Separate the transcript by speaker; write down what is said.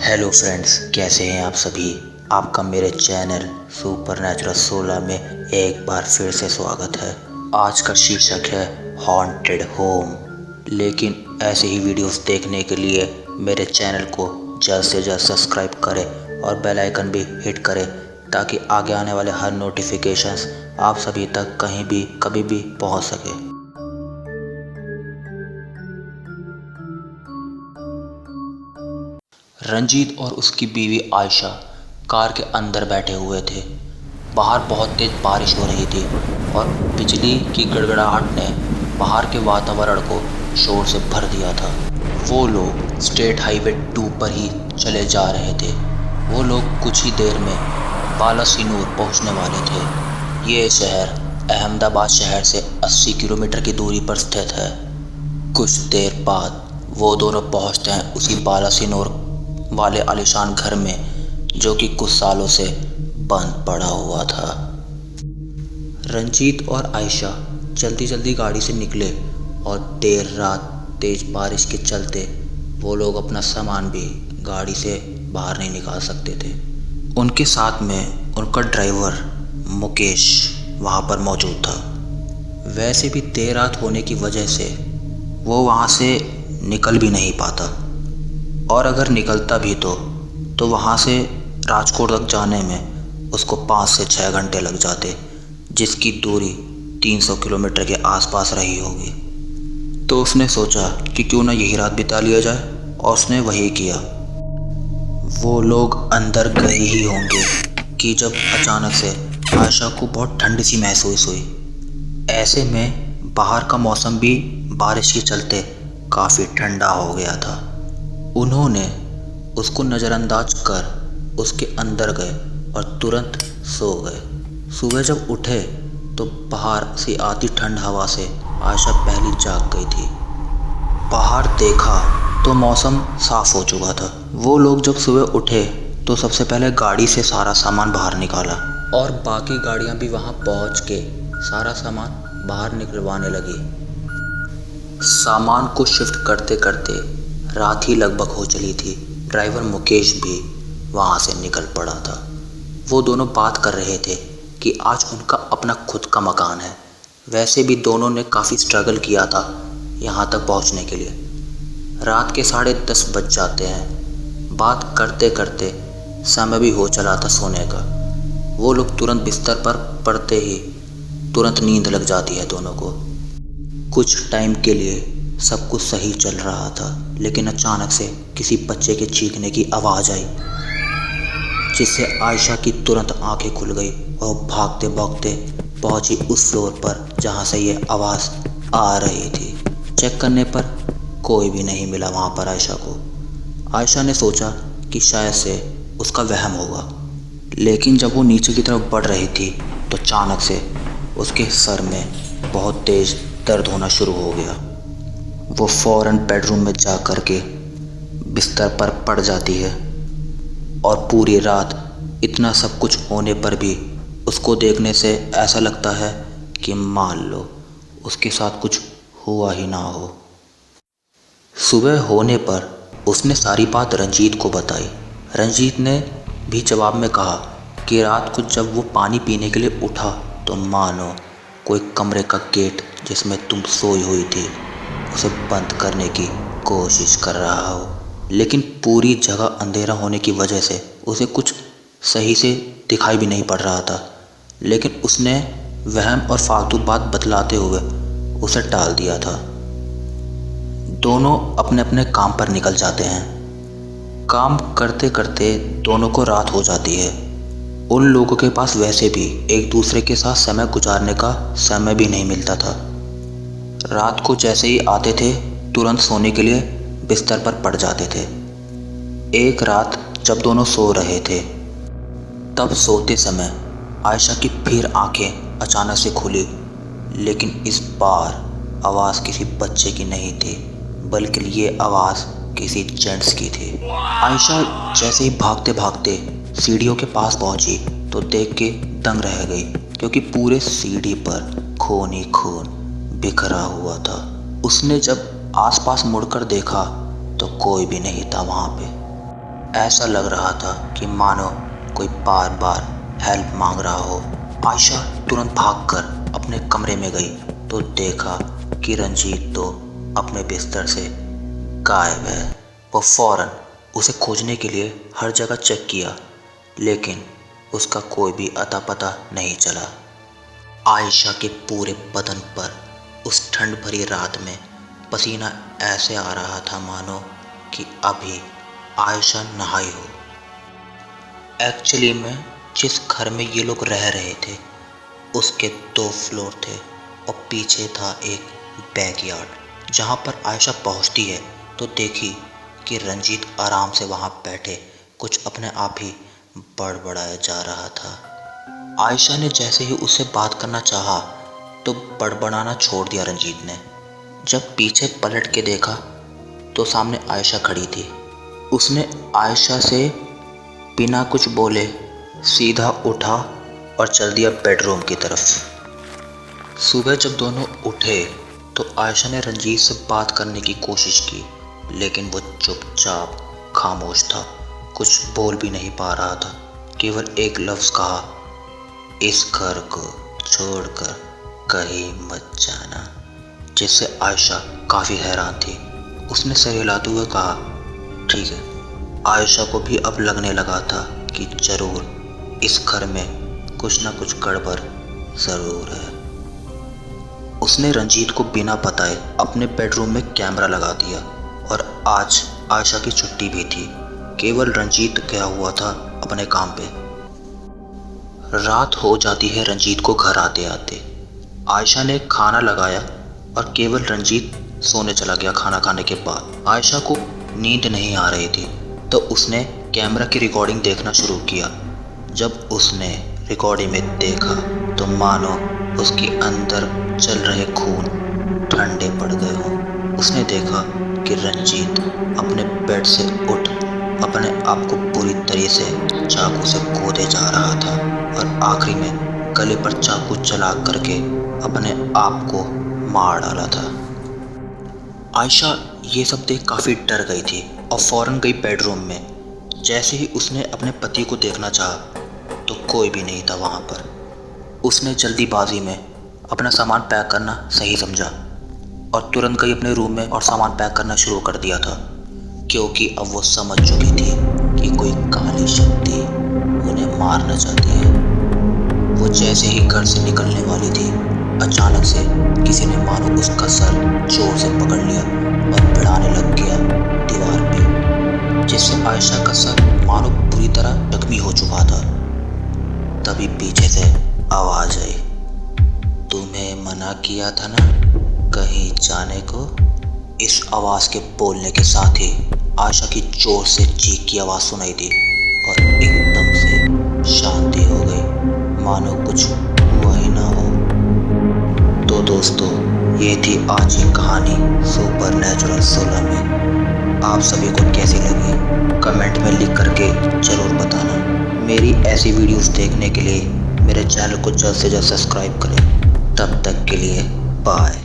Speaker 1: Hello friends, कैसे हैं आप सभी। आपका मेरे चैनल सुपरनैचुरल 16 में एक बार फिर से स्वागत है। आज का शीर्षक है हॉन्टेड होम। लेकिन ऐसे ही वीडियोस देखने के लिए मेरे चैनल को जल्द से जल्द सब्सक्राइब करें और बेल आइकन भी हिट करें ताकि आगे आने वाले हर नोटिफिकेशंस आप सभी तक कहीं भी कभी भी पहुंच सके। रंजीत और उसकी बीवी आयशा कार के अंदर बैठे हुए थे। बाहर बहुत तेज बारिश हो रही थी और बिजली की गड़गड़ाहट ने बाहर के वातावरण को शोर से भर दिया था। वो लोग स्टेट हाईवे 2 पर ही चले जा रहे थे। वो लोग कुछ ही देर में बालासिनोर पहुंचने वाले थे। ये शहर अहमदाबाद शहर से 80 किलोमीटर की दूरी पर स्थित है। कुछ देर बाद वो दोनों पहुंचते हैं उसी बालासिनोर वाले आलीशान घर में जो कि कुछ सालों से बंद पड़ा हुआ था। रंजीत और आयशा जल्दी जल्दी गाड़ी से निकले और देर रात तेज बारिश के चलते वो लोग अपना सामान भी गाड़ी से बाहर नहीं निकाल सकते थे। उनके साथ में उनका ड्राइवर मुकेश वहाँ पर मौजूद था। वैसे भी देर रात होने की वजह से वो वहाँ से निकल भी नहीं पाता, और अगर निकलता भी तो वहाँ से राजकोट तक जाने में उसको 5 से 6 घंटे लग जाते, जिसकी दूरी 300 किलोमीटर के आसपास रही होगी। तो उसने सोचा कि क्यों ना यही रात बिता लिया जाए, और उसने वही किया। वो लोग अंदर गए ही होंगे कि जब अचानक से आयशा को बहुत ठंड सी महसूस हुई। ऐसे में बाहर का मौसम भी बारिश के चलते काफ़ी ठंडा हो गया था। उन्होंने उसको नज़रअंदाज कर उसके अंदर गए और तुरंत सो गए। सुबह जब उठे तो बाहर से आती ठंड हवा से आयशा पहली जाग गई थी। बाहर देखा तो मौसम साफ हो चुका था। वो लोग जब सुबह उठे तो सबसे पहले गाड़ी से सारा सामान बाहर निकाला और बाकी गाड़ियां भी वहां पहुंच के सारा सामान बाहर निकलवाने लगी। सामान को शिफ्ट करते करते रात ही लगभग हो चली थी। ड्राइवर मुकेश भी वहाँ से निकल पड़ा था। वो दोनों बात कर रहे थे कि आज उनका अपना खुद का मकान है। वैसे भी दोनों ने काफ़ी स्ट्रगल किया था यहाँ तक पहुँचने के लिए। रात के 10:30 बज जाते हैं। बात करते करते समय भी हो चला था सोने का। वो लोग तुरंत बिस्तर पर पड़ते ही तुरंत नींद लग जाती है दोनों को। कुछ टाइम के लिए सब कुछ सही चल रहा था, लेकिन अचानक से किसी बच्चे के चीखने की आवाज़ आई, जिससे आयशा की तुरंत आंखें खुल गई और भागते भागते पहुंची उस फ्लोर पर जहां से ये आवाज़ आ रही थी। चेक करने पर कोई भी नहीं मिला वहां पर आयशा को। आयशा ने सोचा कि शायद से उसका वहम होगा, लेकिन जब वो नीचे की तरफ बढ़ रही थी तो अचानक से उसके सर में बहुत तेज़ दर्द होना शुरू हो गया। वो फ़ौरन बेडरूम में जा कर के बिस्तर पर पड़ जाती है, और पूरी रात इतना सब कुछ होने पर भी उसको देखने से ऐसा लगता है कि मान लो उसके साथ कुछ हुआ ही ना हो। सुबह होने पर उसने सारी बात रंजीत को बताई। रंजीत ने भी जवाब में कहा कि रात को जब वो पानी पीने के लिए उठा तो मानो कोई कमरे का गेट जिसमें तुम सोई हुई थी उसे बंद करने की कोशिश कर रहा हो, लेकिन पूरी जगह अंधेरा होने की वजह से उसे कुछ सही से दिखाई भी नहीं पड़ रहा था। लेकिन उसने वहम और फालतू बात बतलाते हुए उसे टाल दिया था। दोनों अपने अपने काम पर निकल जाते हैं। काम करते करते दोनों को रात हो जाती है। उन लोगों के पास वैसे भी एक दूसरे के साथ समय गुजारने का समय भी नहीं मिलता था। रात को जैसे ही आते थे तुरंत सोने के लिए बिस्तर पर पड़ जाते थे। एक रात जब दोनों सो रहे थे तब सोते समय आयशा की फिर आंखें अचानक से खुली, लेकिन इस बार आवाज़ किसी बच्चे की नहीं थी, बल्कि ये आवाज़ किसी जेंट्स की थी। आयशा जैसे ही भागते भागते सीढ़ियों के पास पहुंची तो देख के दंग रह गई, क्योंकि पूरे सीढ़ी पर खून ही खून बिखरा हुआ था। उसने जब आसपास मुड़कर देखा तो कोई भी नहीं था वहाँ पे। ऐसा लग रहा था कि मानो कोई बार बार हेल्प मांग रहा हो। आयशा तुरंत भागकर अपने कमरे में गई तो देखा कि रंजीत तो अपने बिस्तर से गायब है। वो फौरन उसे खोजने के लिए हर जगह चेक किया, लेकिन उसका कोई भी अता पता नहीं चला। आयशा के पूरे बदन पर उस ठंड भरी रात में पसीना ऐसे आ रहा था मानो कि अभी आयशा नहाई हो। एक्चुअली में जिस घर में ये लोग रह रहे थे उसके 2 फ्लोर थे और पीछे था एक बैकयार्ड। जहाँ पर आयशा पहुँचती है तो देखी कि रंजीत आराम से वहाँ बैठे कुछ अपने आप ही बड़बड़ाया जा रहा था। आयशा ने जैसे ही उससे बात करना चाहा तो बड़बड़ाना छोड़ दिया रंजीत ने। जब पीछे पलट के देखा तो सामने आयशा खड़ी थी। उसने आयशा से बिना कुछ बोले सीधा उठा और चल दिया बेडरूम की तरफ। सुबह जब दोनों उठे तो आयशा ने रंजीत से बात करने की कोशिश की, लेकिन वो चुपचाप खामोश था, कुछ बोल भी नहीं पा रहा था। केवल एक लफ्ज़ कहा, इस घर को छोड़कर कहीं मत जाना, जिससे आयशा काफ़ी हैरान थी। उसने सर हिलाते हुए कहा, ठीक है। आयशा को भी अब लगने लगा था कि जरूर इस घर में कुछ ना कुछ गड़बड़ ज़रूर है। उसने रंजीत को बिना बताए अपने बेडरूम में कैमरा लगा दिया और आज आयशा की छुट्टी भी थी। केवल रंजीत गया हुआ था अपने काम पे। रात हो जाती है रंजीत को घर आते आते। आयशा ने खाना लगाया और केवल रंजीत सोने चला गया। खाना खाने के बाद आयशा को नींद नहीं आ रही थी तो उसने कैमरा की रिकॉर्डिंग देखना शुरू किया। जब उसने रिकॉर्डिंग में देखा तो मानो उसके अंदर चल रहे खून ठंडे पड़ गए हों। उसने देखा कि रंजीत अपने बेड से उठ अपने आप को पूरी तरह से चाकू से खोदे जा रहा था और आखिरी में गले पर चाकू चला करके अपने आप को मार डाला था। आयशा ये सब देख काफ़ी डर गई थी और फौरन गई बेडरूम में। जैसे ही उसने अपने पति को देखना चाहा तो कोई भी नहीं था वहाँ पर। उसने जल्दीबाजी में अपना सामान पैक करना सही समझा और तुरंत गई अपने रूम में और सामान पैक करना शुरू कर दिया था, क्योंकि अब वो समझ चुकी थी कि कोई काली शक्ति उन्हें मारना चाहती है। वो जैसे ही घर से निकलने वाली थी, अचानक से किसी ने मानो उसका सर जोर से पकड़ लिया और भिड़ाने लग गया दीवार पे, जिससे आयशा का सर मानो पूरी तरह जख्मी हो चुका था। तभी पीछे से आवाज आई, तुम्हें मना किया था ना कहीं जाने को। इस आवाज़ के बोलने के साथ ही आयशा की जोर से चीख की आवाज़ सुनाई दी और एकदम से शांति हो गई, मानो कुछ हुआ ही ना हो। तो दोस्तों, ये थी आज की कहानी सुपरनैचुरल 16 में। आप सभी को कैसी लगी कमेंट में लिख करके ज़रूर बताना। मेरी ऐसी वीडियोस देखने के लिए मेरे चैनल को जल्द से जल्द सब्सक्राइब करें। तब तक के लिए बाय।